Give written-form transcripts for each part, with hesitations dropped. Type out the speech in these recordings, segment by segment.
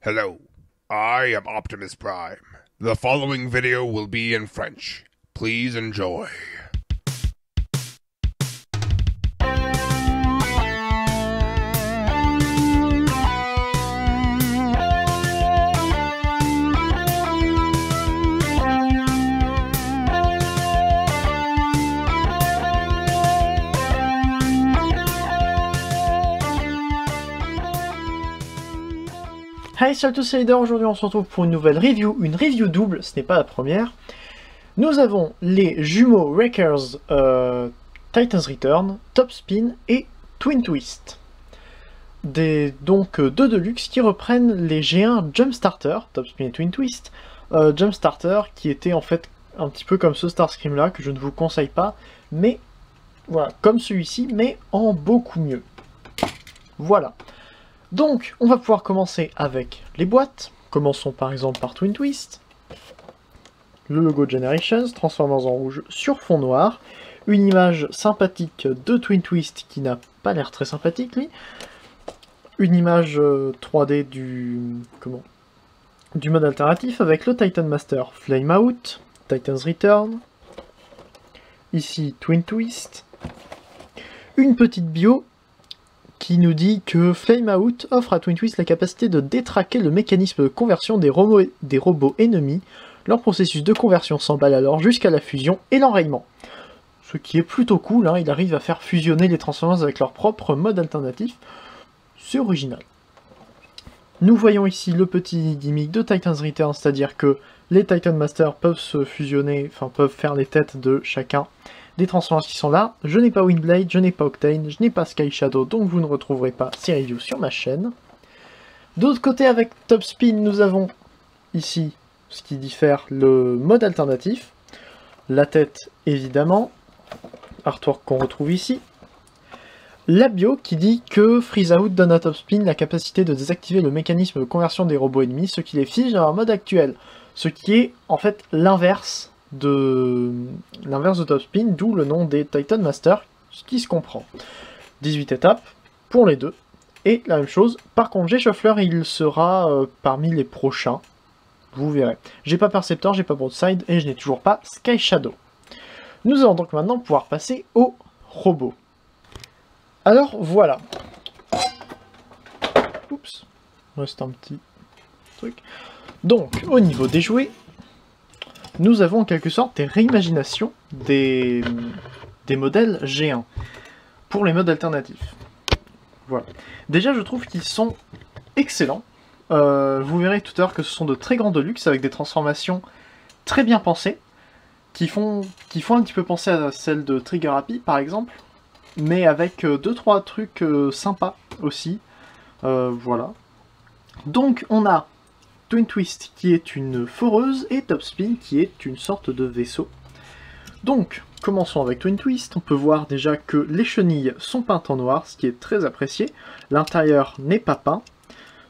Hello, I am Optimus Prime. The following video will be in French. Please enjoy. Hey, salut à tous, c'est Leader. Aujourd'hui on se retrouve pour une nouvelle review, une review double, ce n'est pas la première. Nous avons les jumeaux Wreckers Titan's Return, Top Spin et Twin Twist. Donc deux Deluxe qui reprennent les G1 Jumpstarter, Top Spin et Twin Twist. Jumpstarter qui était en fait un petit peu comme ce Starscream là, que je ne vous conseille pas, mais voilà, comme celui-ci, mais en beaucoup mieux. Voilà. Donc, on va pouvoir commencer avec les boîtes. Commençons par exemple par Twin Twist. Le logo Generations, Transformers en rouge sur fond noir. Une image sympathique de Twin Twist qui n'a pas l'air très sympathique, lui. Une image 3D du mode alternatif avec le Titan Master Flame Out, Titan's Return. Ici, Twin Twist. Une petite bio qui nous dit que Flame Out offre à Twin Twist la capacité de détraquer le mécanisme de conversion des robots ennemis. Leur processus de conversion s'emballe alors jusqu'à la fusion et l'enrayement. Ce qui est plutôt cool, hein, il arrive à faire fusionner les Transformers avec leur propre mode alternatif. C'est original. Nous voyons ici le petit gimmick de Titan's Return, c'est-à-dire que les Titan Masters peuvent se fusionner, enfin peuvent faire les têtes de chacun des Transformers qui sont là. Je n'ai pas Windblade, je n'ai pas Octane, je n'ai pas Sky Shadow, donc vous ne retrouverez pas ces reviews sur ma chaîne. D'autre côté, avec Top Spin, nous avons ici ce qui diffère, le mode alternatif. La tête, évidemment. Artwork qu'on retrouve ici. La bio qui dit que Freeze Out donne à Top Spin la capacité de désactiver le mécanisme de conversion des robots ennemis, ce qui les fige dans leur mode actuel. Ce qui est en fait l'inverse de Top Spin, d'où le nom des Titan Masters, ce qui se comprend. 18 étapes pour les deux, et la même chose. Par contre, G-Shuffler, il sera parmi les prochains, vous verrez. J'ai pas Perceptor, j'ai pas Broadside, et je n'ai toujours pas Sky Shadow. Nous allons donc maintenant pouvoir passer au robot. Alors, voilà. Oups, reste un petit truc. Donc, au niveau des jouets, nous avons en quelque sorte des réimaginations des modèles G1 pour les modes alternatifs. Voilà. Déjà, je trouve qu'ils sont excellents. Vous verrez tout à l'heure que ce sont de très grands Deluxe avec des transformations très bien pensées qui font un petit peu penser à celle de Trigger Happy par exemple, mais avec 2-3 trucs sympas aussi. Voilà. Donc, on a Twin Twist qui est une foreuse et Top Spin qui est une sorte de vaisseau. Donc, commençons avec Twin Twist. On peut voir déjà que les chenilles sont peintes en noir, ce qui est très apprécié. L'intérieur n'est pas peint,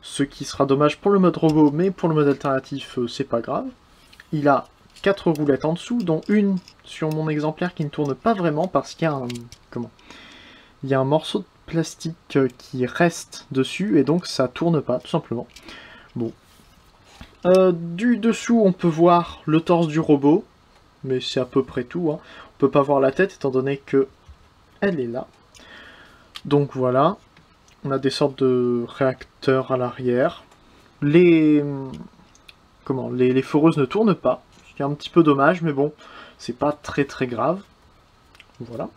ce qui sera dommage pour le mode robot, mais pour le mode alternatif, c'est pas grave. Il a 4 roulettes en dessous, dont une sur mon exemplaire qui ne tourne pas vraiment parce qu'il y a il y a un morceau de plastique qui reste dessus et donc ça tourne pas, tout simplement. Bon. Du dessous, on peut voir le torse du robot, mais c'est à peu près tout, hein. On peut pas voir la tête étant donné que elle est là. Donc voilà, on a des sortes de réacteurs à l'arrière. Les foreuses ne tournent pas, ce qui est un petit peu dommage, mais bon, c'est pas très grave. Voilà.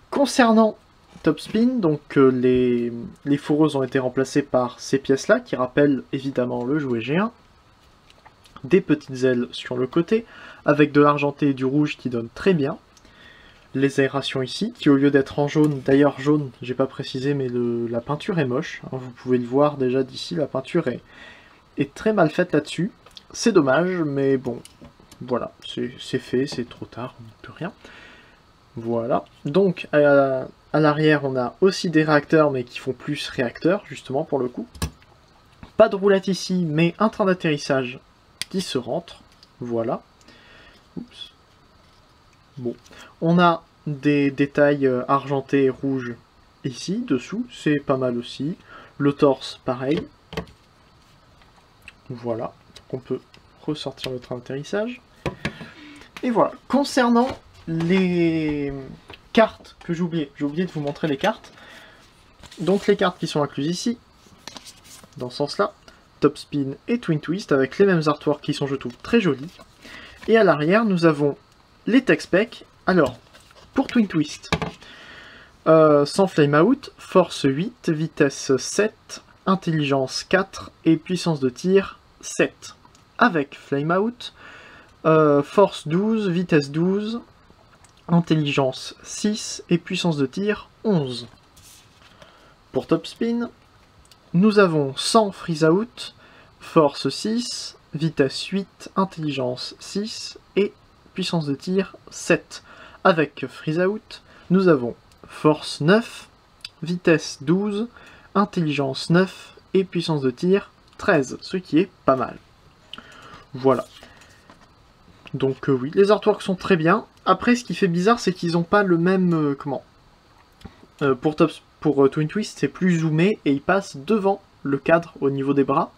Concernant Top Spin, donc les foreuses ont été remplacées par ces pièces-là, qui rappellent évidemment le jouet G1. Des petites ailes sur le côté, avec de l'argenté et du rouge qui donnent très bien. Les aérations ici, qui au lieu d'être en jaune, d'ailleurs jaune, j'ai pas précisé, mais la peinture est moche. Hein, vous pouvez le voir déjà d'ici, la peinture est très mal faite là-dessus. C'est dommage, mais bon, voilà, c'est fait, c'est trop tard, on ne peut rien. Voilà, donc à l'arrière on a aussi des réacteurs, mais qui font plus réacteurs, justement pour le coup. Pas de roulette ici, mais un train d'atterrissage qui se rentre, voilà. Oups. Bon, on a des détails argentés et rouges ici, dessous, c'est pas mal aussi. Le torse, pareil. Voilà, donc on peut ressortir le train d'atterrissage. Et voilà, concernant les cartes que j'ai oublié de vous montrer les cartes. Donc les cartes qui sont incluses ici, dans ce sens-là, Top Spin et Twin Twist, avec les mêmes artworks qui sont, je trouve, très jolis. Et à l'arrière, nous avons les tech specs. Alors, pour Twin Twist, sans Flame Out, Force 8, Vitesse 7, Intelligence 4 et Puissance de tir 7. Avec Flame Out, Force 12, Vitesse 12, Intelligence 6 et Puissance de tir 11. Pour Top Spin, nous avons 100 Freeze Out, Force 6, Vitesse 8, Intelligence 6 et Puissance de tir 7. Avec Freeze Out, nous avons Force 9, Vitesse 12, Intelligence 9 et Puissance de tir 13, ce qui est pas mal. Voilà. Donc oui, les artworks sont très bien. Après, ce qui fait bizarre, c'est qu'ils n'ont pas le même... Pour Twin Twist, c'est plus zoomé et il passe devant le cadre au niveau des bras.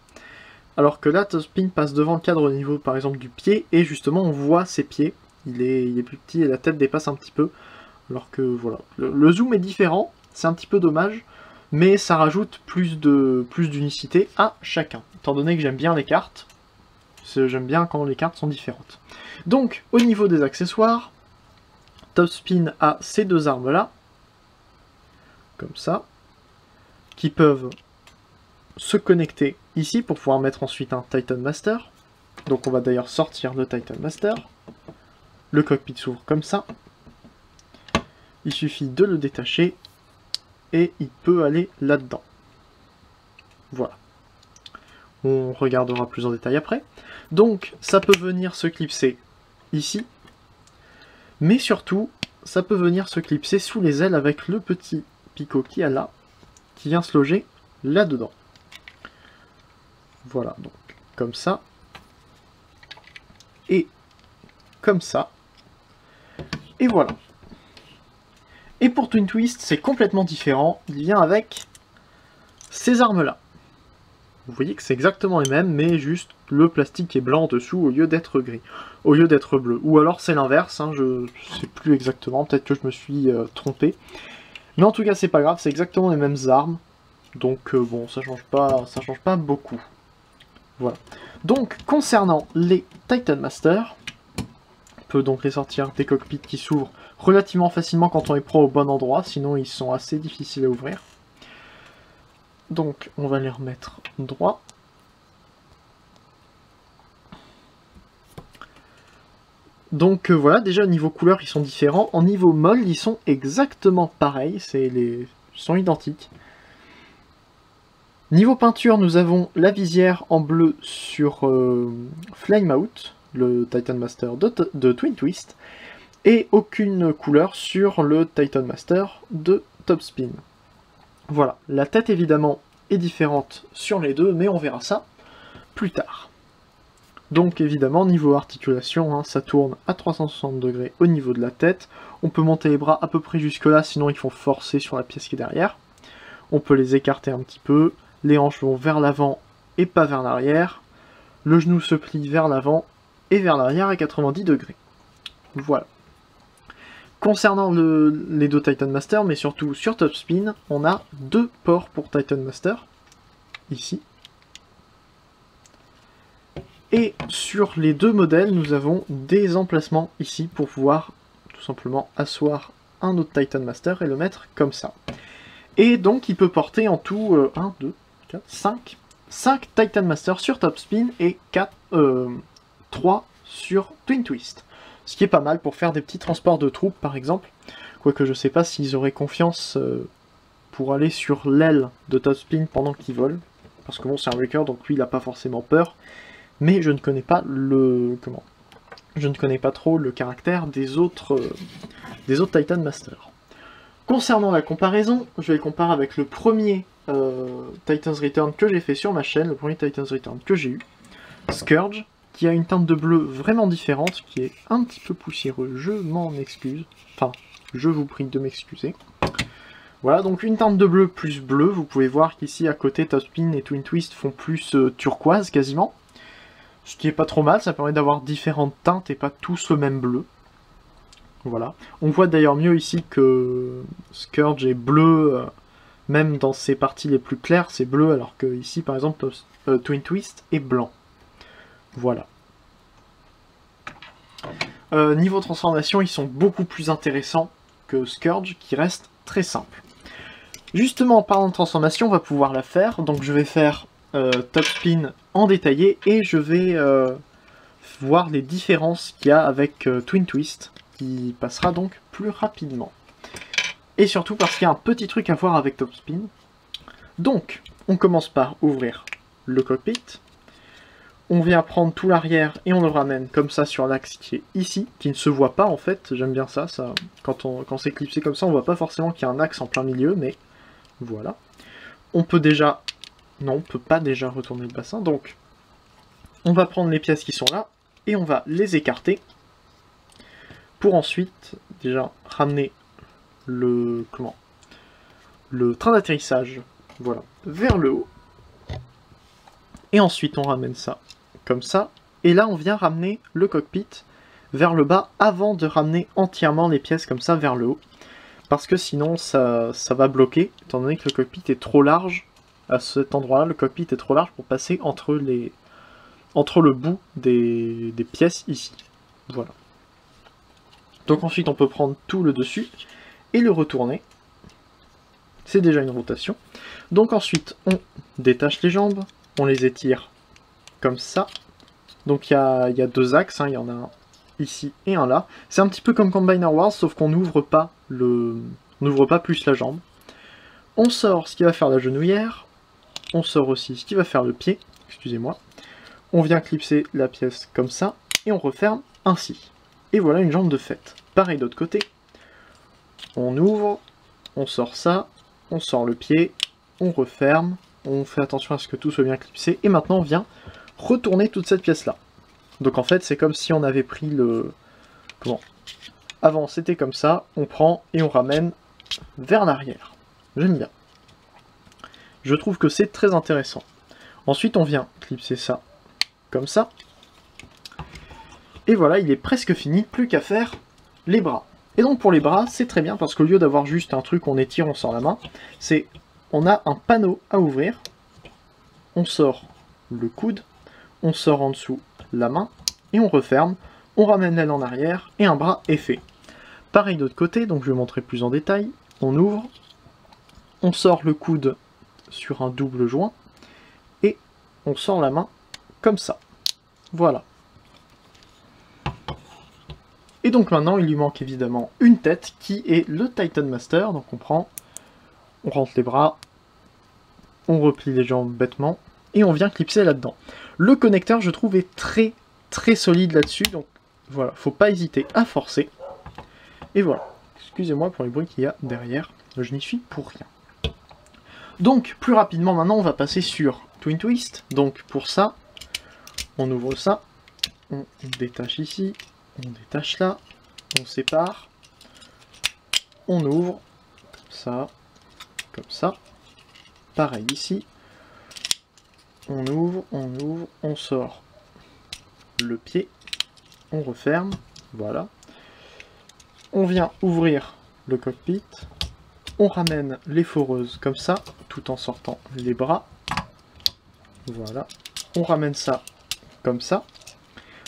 Alors que là, Top Spin passe devant le cadre au niveau, par exemple, du pied. Et justement, on voit ses pieds. Il est plus petit et la tête dépasse un petit peu. Alors que, voilà. Le zoom est différent. C'est un petit peu dommage. Mais ça rajoute plus d'unicité à chacun. Étant donné que j'aime bien les cartes. J'aime bien quand les cartes sont différentes. Donc, au niveau des accessoires, Top Spin a ces deux armes-là. Comme ça, qui peuvent se connecter ici pour pouvoir mettre ensuite un Titan Master. Donc on va d'ailleurs sortir le Titan Master. Le cockpit s'ouvre comme ça. Il suffit de le détacher et il peut aller là-dedans. Voilà. On regardera plus en détail après. Donc ça peut venir se clipser ici. Mais surtout, ça peut venir se clipser sous les ailes avec le petit picot qui a là, qui vient se loger là-dedans. Voilà, donc comme ça. Et comme ça. Et voilà. Et pour Twin Twist, c'est complètement différent. Il vient avec ces armes-là. Vous voyez que c'est exactement les mêmes, mais juste le plastique est blanc en dessous au lieu d'être gris. Au lieu d'être bleu. Ou alors c'est l'inverse, hein, je sais plus exactement, peut-être que je me suis trompé. Mais en tout cas, c'est pas grave, c'est exactement les mêmes armes. Donc bon, ça change pas beaucoup. Voilà. Donc, concernant les Titan Master, on peut donc les sortir des cockpits qui s'ouvrent relativement facilement quand on les prend au bon endroit, sinon ils sont assez difficiles à ouvrir. Donc, on va les remettre droit. Donc voilà, déjà au niveau couleur ils sont différents, en niveau mold ils sont exactement pareils, ils sont identiques. Niveau peinture, nous avons la visière en bleu sur Flame Out, le Titan Master de Twin Twist, et aucune couleur sur le Titan Master de Top Spin. Voilà, la tête évidemment est différente sur les deux, mais on verra ça plus tard. Donc évidemment, niveau articulation, hein, ça tourne à 360 degrés au niveau de la tête. On peut monter les bras à peu près jusque là, sinon ils font forcer sur la pièce qui est derrière. On peut les écarter un petit peu. Les hanches vont vers l'avant et pas vers l'arrière. Le genou se plie vers l'avant et vers l'arrière à 90 degrés. Voilà. Concernant les deux Titan Master, mais surtout sur Top Spin, on a deux ports pour Titan Master. Ici. Et sur les deux modèles, nous avons des emplacements ici pour pouvoir tout simplement asseoir un autre Titan Master et le mettre comme ça. Et donc il peut porter en tout 1, 2, 4, 5 Titan Master sur Top Spin et 3 sur Twin Twist. Ce qui est pas mal pour faire des petits transports de troupes par exemple. Quoique je sais pas s'ils auraient confiance pour aller sur l'aile de Top Spin pendant qu'il vole. Parce que bon, c'est un Wrecker, donc lui il a pas forcément peur. Mais je ne connais pas je ne connais pas trop le caractère des autres Titan Master. Concernant la comparaison, je vais le comparer avec le premier Titan's Return que j'ai fait sur ma chaîne, le premier Titan's Return que j'ai eu, Scourge, qui a une teinte de bleu vraiment différente, qui est un petit peu poussiéreux, je m'en excuse, enfin, je vous prie de m'excuser. Voilà, donc une teinte de bleu plus bleu. Vous pouvez voir qu'ici, à côté, Topspin et Twin Twist font plus turquoise, quasiment. Ce qui est pas trop mal, ça permet d'avoir différentes teintes et pas tous le même bleu. Voilà. On voit d'ailleurs mieux ici que Scourge est bleu, même dans ses parties les plus claires, c'est bleu, alors que ici, par exemple, Twin Twist est blanc. Voilà. Niveau transformation, ils sont beaucoup plus intéressants que Scourge, qui reste très simple. Justement, en parlant de transformation, on va pouvoir la faire. Donc je vais faire Topspin en détaillé, et je vais voir les différences qu'il y a avec Twin Twist, qui passera donc plus rapidement. Et surtout parce qu'il y a un petit truc à voir avec Topspin. Donc, on commence par ouvrir le cockpit. On vient prendre tout l'arrière et on le ramène comme ça sur l'axe qui est ici, qui ne se voit pas en fait. J'aime bien ça, quand c'est clipsé comme ça, on voit pas forcément qu'il y a un axe en plein milieu, mais voilà. On peut déjà... Non, on peut pas déjà retourner le bassin, donc on va prendre les pièces qui sont là et on va les écarter pour ensuite déjà ramener le train d'atterrissage, voilà, vers le haut. Et ensuite on ramène ça comme ça, et là on vient ramener le cockpit vers le bas avant de ramener entièrement les pièces comme ça vers le haut, parce que sinon ça va bloquer, étant donné que le cockpit est trop large. À cet endroit-là, le cockpit est trop large pour passer entre le bout des pièces ici. Voilà. Donc ensuite, on peut prendre tout le dessus et le retourner. C'est déjà une rotation. Donc ensuite, on détache les jambes, on les étire comme ça. Donc il y a deux axes, hein, il y en a un ici et un là. C'est un petit peu comme Combiner Wars, sauf qu'on n'ouvre pas plus la jambe. On sort ce qui va faire la genouillère. On sort aussi ce qui va faire le pied, excusez-moi. On vient clipser la pièce comme ça, et on referme ainsi. Et voilà une jambe de fait. Pareil de l'autre côté. On ouvre, on sort ça, on sort le pied, on referme, on fait attention à ce que tout soit bien clipsé, et maintenant on vient retourner toute cette pièce-là. Donc en fait, c'est comme si on avait pris le... Comment ? Avant, c'était comme ça, on prend et on ramène vers l'arrière. J'aime bien. Je trouve que c'est très intéressant. Ensuite, on vient clipser ça comme ça. Et voilà, il est presque fini, plus qu'à faire les bras. Et donc pour les bras, c'est très bien, parce qu'au lieu d'avoir juste un truc, on étire, on sort la main, c'est on a un panneau à ouvrir, on sort le coude, on sort en dessous la main, et on referme, on ramène l'aile en arrière, et un bras est fait. Pareil de l'autre côté, donc je vais montrer plus en détail, on ouvre, on sort le coude sur un double joint, et on sort la main comme ça. Voilà. Et donc maintenant, il lui manque évidemment une tête, qui est le Titan Master. Donc on prend, on rentre les bras, on replie les jambes bêtement, et on vient clipser là-dedans. Le connecteur, je trouve, est très très solide là-dessus, donc voilà, faut pas hésiter à forcer. Et voilà. Excusez-moi pour les bruits qu'il y a derrière, je n'y suis pour rien. Donc, plus rapidement, maintenant, on va passer sur Twin Twist. Donc, pour ça, on ouvre ça, on détache ici, on détache là, on sépare, on ouvre, comme ça, pareil ici, on ouvre, on sort le pied, on referme, voilà. On vient ouvrir le cockpit, on ramène les foreuses comme ça, tout en sortant les bras. Voilà. On ramène ça comme ça.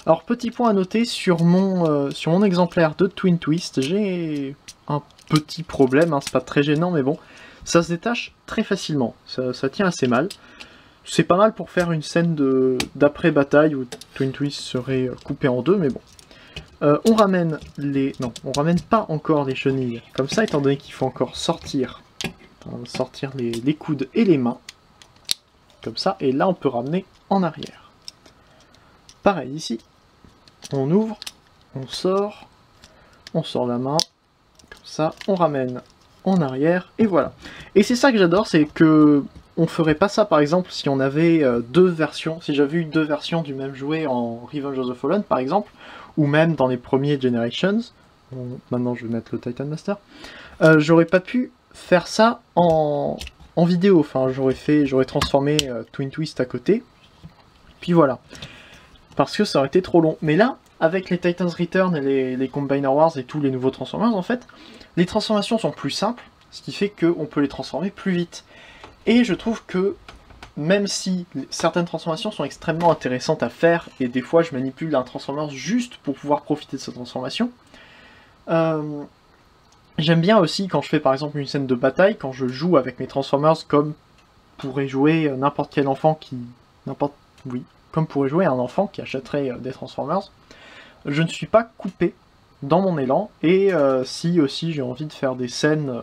Alors, petit point à noter, sur mon exemplaire de Twin Twist, j'ai un petit problème, hein, c'est pas très gênant, mais bon, ça se détache très facilement, ça tient assez mal. C'est pas mal pour faire une scène d'après-bataille où Twin Twist serait coupé en deux, mais bon. On ramène les... Non, on ramène pas encore les chenilles comme ça, étant donné qu'il faut encore sortir les coudes et les mains. Comme ça, et là on peut ramener en arrière. Pareil ici. On ouvre, on sort la main, comme ça, on ramène en arrière, et voilà. Et c'est ça que j'adore, c'est que on ferait pas ça par exemple si on avait deux versions, si j'avais eu deux versions du même jouet en Revenge of the Fallen par exemple, ou même dans les premiers Generations. Maintenant je vais mettre le Titan Master. J'aurais pas pu faire ça en vidéo. Enfin, j'aurais transformé Twin Twist à côté. Puis voilà. Parce que ça aurait été trop long. Mais là, avec les Titans Return et les Combiner Wars et tous les nouveaux Transformers, en fait, les transformations sont plus simples, ce qui fait qu'on peut les transformer plus vite. Et je trouve que, même si certaines transformations sont extrêmement intéressantes à faire, et des fois je manipule un Transformers juste pour pouvoir profiter de cette transformation, j'aime bien aussi quand je fais par exemple une scène de bataille, quand je joue avec mes Transformers comme pourrait jouer n'importe quel enfant qui... comme pourrait jouer un enfant qui achèterait des Transformers, je ne suis pas coupé dans mon élan, et si aussi j'ai envie de faire des scènes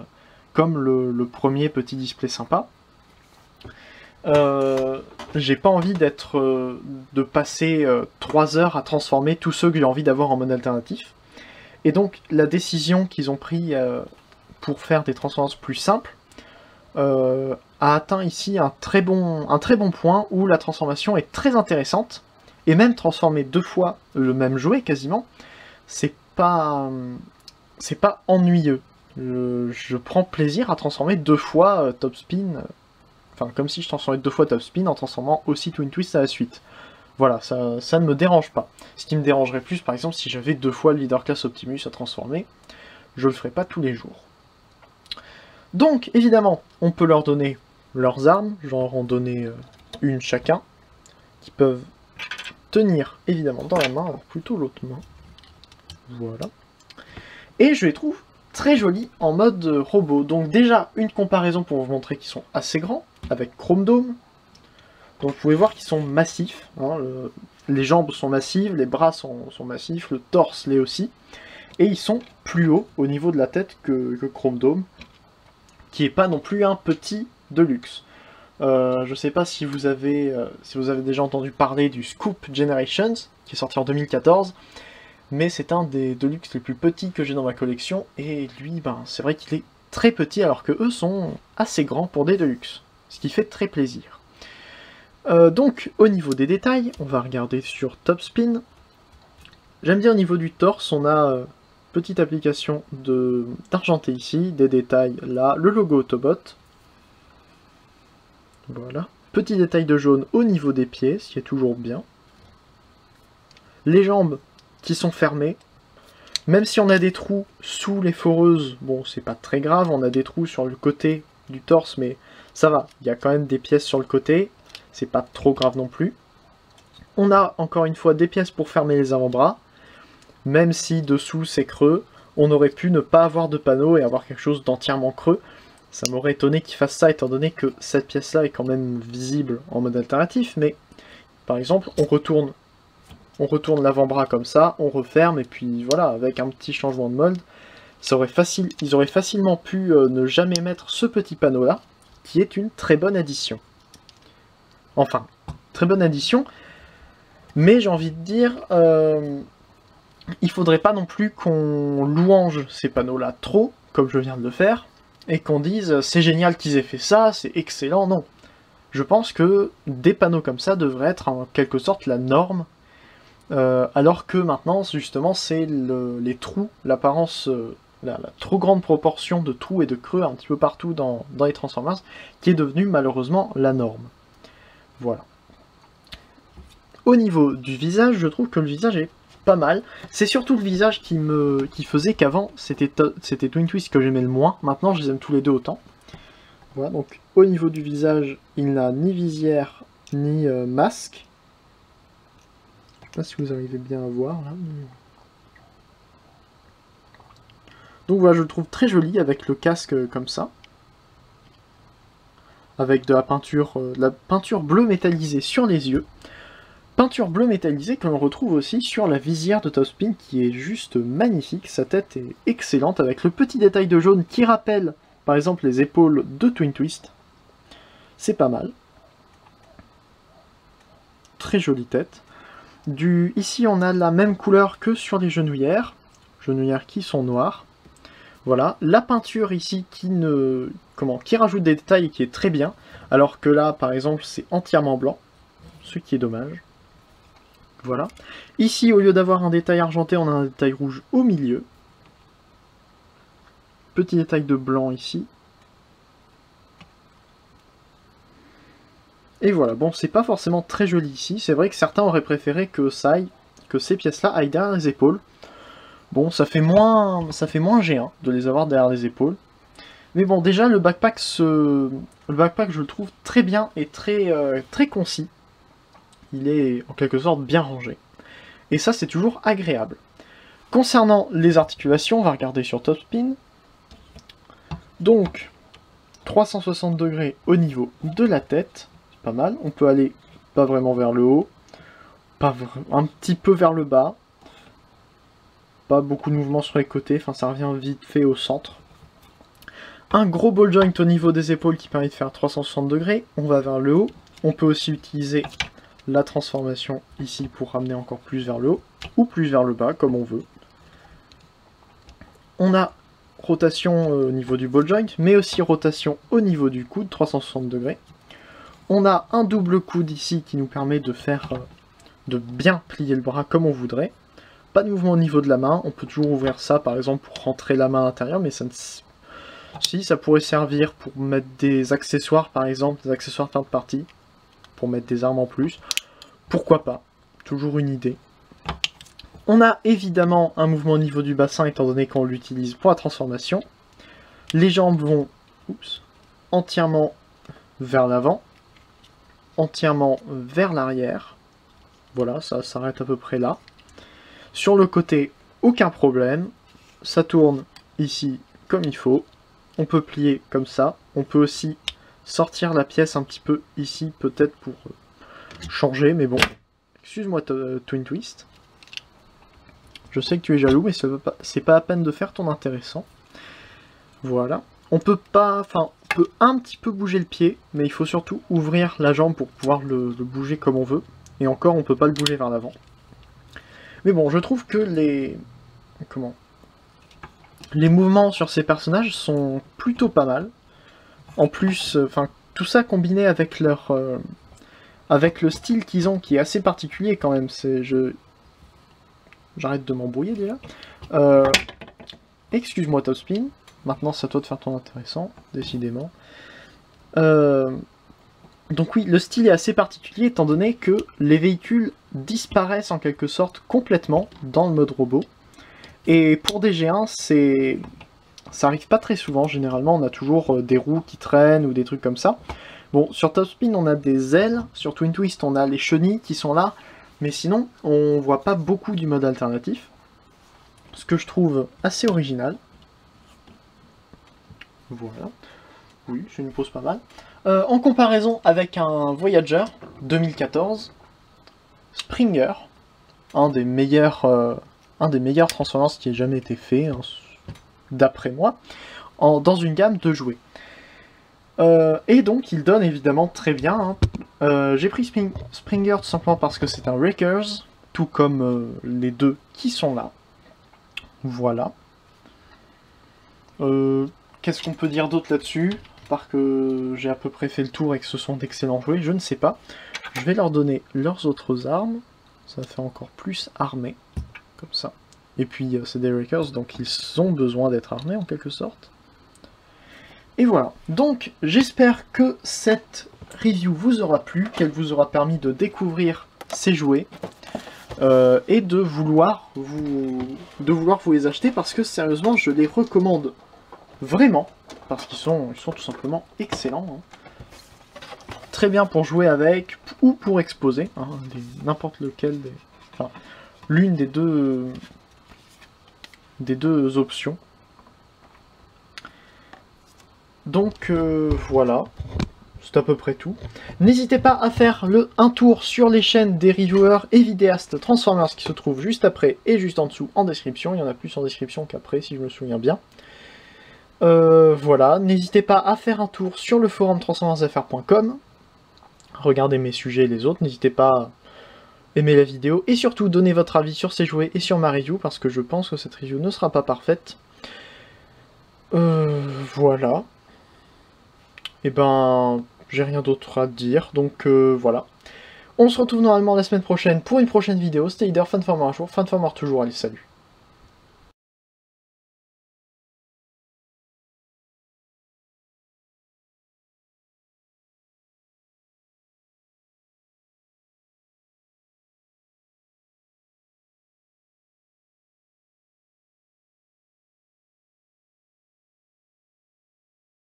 comme le premier petit display sympa, j'ai pas envie de passer 3 heures à transformer tous ceux que j'ai envie d'avoir en mode alternatif. Et donc la décision qu'ils ont pris pour faire des transformations plus simples a atteint ici un très bon point où la transformation est très intéressante, et même transformer 2 fois le même jouet quasiment, c'est pas ennuyeux. Je prends plaisir à transformer 2 fois Top Spin, enfin comme si je transformais 2 fois Top Spin en transformant aussi Twin Twist à la suite. Voilà, ça ne me dérange pas. Ce qui me dérangerait plus, par exemple, si j'avais 2 fois le Leader Class Optimus à transformer, je le ferais pas tous les jours. Donc, évidemment, on peut leur donner leurs armes, j'en en donner une chacun, qui peuvent tenir, évidemment, dans la main, alors plutôt l'autre main. Voilà. Et je les trouve très jolis en mode robot. Donc déjà, une comparaison pour vous montrer qu'ils sont assez grands, avec Chrome Dome. Donc vous pouvez voir qu'ils sont massifs, hein, les jambes sont massives, les bras sont massifs, le torse l'est aussi. Et ils sont plus hauts au niveau de la tête que Chrome Dome, qui n'est pas non plus un petit de luxe. Je sais pas si vous avez déjà entendu parler du Scoop Generations, qui est sorti en 2014, mais c'est un des Deluxe les plus petits que j'ai dans ma collection, et lui, c'est vrai qu'il est très petit, alors que eux sont assez grands pour des Deluxe, ce qui fait très plaisir. Donc, au niveau des détails, on va regarder sur Top Spin. J'aime bien au niveau du torse, on a petite application d'argenté ici, des détails là, le logo Autobot. Voilà. Petit détail de jaune au niveau des pieds, ce qui est toujours bien. Les jambes qui sont fermées. Même si on a des trous sous les foreuses, bon, c'est pas très grave, on a des trous sur le côté du torse, mais ça va. Il y a quand même des pièces sur le côté, c'est pas trop grave non plus. On a encore une fois des pièces pour fermer les avant-bras. Même si dessous c'est creux, on aurait pu ne pas avoir de panneau et avoir quelque chose d'entièrement creux. Ça m'aurait étonné qu'ils fassent ça, étant donné que cette pièce-là est quand même visible en mode alternatif, mais par exemple, on retourne l'avant-bras comme ça, on referme, et puis voilà, avec un petit changement de mode, ils auraient facilement pu ne jamais mettre ce petit panneau-là, qui est une très bonne addition. Enfin, très bonne addition, mais j'ai envie de dire... il faudrait pas non plus qu'on louange ces panneaux-là trop, comme je viens de le faire, et qu'on dise c'est génial qu'ils aient fait ça, c'est excellent, non. Je pense que des panneaux comme ça devraient être en quelque sorte la norme, alors que maintenant, justement, c'est les trous, l'apparence, la trop grande proportion de trous et de creux un petit peu partout dans les Transformers, qui est devenue malheureusement la norme. Voilà. Au niveau du visage, je trouve que le visage est pas mal. C'est surtout le visage qui faisait qu'avant, c'était Twin Twist que j'aimais le moins. Maintenant, je les aime tous les deux autant. Voilà, donc au niveau du visage, il n'a ni visière, ni masque. Je sais pas si vous arrivez bien à voir, là. Donc voilà, je le trouve très joli avec le casque comme ça. Avec de la peinture bleue métallisée sur les yeux. Peinture bleue métallisée que l'on retrouve aussi sur la visière de Top Spin, qui est juste magnifique. Sa tête est excellente avec le petit détail de jaune qui rappelle par exemple les épaules de Twin Twist. C'est pas mal. Très jolie tête. Ici on a la même couleur que sur les genouillères qui sont noires. Voilà, la peinture ici qui rajoute des détails et qui est très bien, alors que là par exemple c'est entièrement blanc, ce qui est dommage. Voilà. Ici, au lieu d'avoir un détail argenté, on a un détail rouge au milieu. Petit détail de blanc ici. Et voilà, bon, c'est pas forcément très joli ici. C'est vrai que certains auraient préféré que ces pièces-là aillent derrière les épaules. Bon, ça fait moins G1 de les avoir derrière les épaules. Mais bon, déjà, le backpack, je le trouve très bien et très concis. Il est, en quelque sorte, bien rangé. Et ça, c'est toujours agréable. Concernant les articulations, on va regarder sur Topspin. Donc, 360 degrés au niveau de la tête. C'est pas mal. On peut aller pas vraiment vers le haut. Un petit peu vers le bas. Pas beaucoup de mouvements sur les côtés. Enfin, ça revient vite fait au centre. Un gros ball joint au niveau des épaules qui permet de faire 360 degrés. On va vers le haut. On peut aussi utiliser la transformation ici pour ramener encore plus vers le haut. Ou plus vers le bas, comme on veut. On a rotation au niveau du ball joint, mais aussi rotation au niveau du coude, 360 degrés. On a un double coude ici qui nous permet de bien plier le bras comme on voudrait. Pas de mouvement au niveau de la main, on peut toujours ouvrir ça par exemple pour rentrer la main à l'intérieur, mais ça pourrait servir pour mettre des accessoires par exemple, des accessoires fin de partie, pour mettre des armes en plus. Pourquoi pas, toujours une idée. On a évidemment un mouvement au niveau du bassin étant donné qu'on l'utilise pour la transformation. Les jambes vont entièrement vers l'avant, entièrement vers l'arrière. Voilà, ça s'arrête à peu près là. Sur le côté, aucun problème. Ça tourne ici comme il faut. On peut plier comme ça. On peut aussi sortir la pièce un petit peu ici, peut-être pour changer, mais bon. Excuse-moi, Twin Twist. Je sais que tu es jaloux, mais c'est pas à peine de faire ton intéressant. Voilà. On peut un petit peu bouger le pied, mais il faut surtout ouvrir la jambe pour pouvoir le bouger comme on veut. Et encore, on peut pas le bouger vers l'avant. Mais bon, je trouve que les mouvements sur ces personnages sont plutôt pas mal. En plus, tout ça combiné avec avec le style qu'ils ont, qui est assez particulier quand même. J'arrête de m'embrouiller déjà. Excuse-moi Topspin. Maintenant c'est à toi de faire ton intéressant, décidément. Donc oui, le style est assez particulier étant donné que les véhicules disparaissent en quelque sorte complètement dans le mode robot. Et pour des G1, ça arrive pas très souvent. Généralement on a toujours des roues qui traînent ou des trucs comme ça. Bon, sur Topspin on a des ailes, sur Twin Twist on a les chenilles qui sont là. Mais sinon, on voit pas beaucoup du mode alternatif. Ce que je trouve assez original. Voilà. Oui, c'est une pose pas mal. En comparaison avec un Voyager 2014, Springer, un des meilleurs Transformers qui ait jamais été fait, hein, d'après moi, dans une gamme de jouets. Et donc, il donne évidemment très bien. Hein. J'ai pris Springer tout simplement parce que c'est un Wreckers, tout comme les deux qui sont là. Voilà. Qu'est-ce qu'on peut dire d'autre là-dessus? Par que j'ai à peu près fait le tour et que ce sont d'excellents jouets, je ne sais pas. Je vais leur donner leurs autres armes. Ça fait encore plus armé, comme ça. Et puis, c'est des Wreckers, donc ils ont besoin d'être armés en quelque sorte. Et voilà, donc j'espère que cette review vous aura plu, qu'elle vous aura permis de découvrir ces jouets et de vouloir vous les acheter parce que sérieusement je les recommande vraiment parce qu'ils sont tout simplement excellents. Hein. Très bien pour jouer avec ou pour exposer, hein, n'importe lequel, enfin l'une des deux options. Donc voilà, c'est à peu près tout. N'hésitez pas à faire un tour sur les chaînes des reviewers et vidéastes Transformers qui se trouvent juste après et juste en dessous en description. Il y en a plus en description qu'après si je me souviens bien. Voilà, n'hésitez pas à faire un tour sur le forum transformersfr.com. Regardez mes sujets et les autres, n'hésitez pas à aimer la vidéo et surtout donner votre avis sur ces jouets et sur ma review parce que je pense que cette review ne sera pas parfaite. Voilà. Et ben, j'ai rien d'autre à dire, donc voilà. On se retrouve normalement la semaine prochaine pour une prochaine vidéo. C'était Leader, Fanformer un jour, Fanformer toujours, allez salut.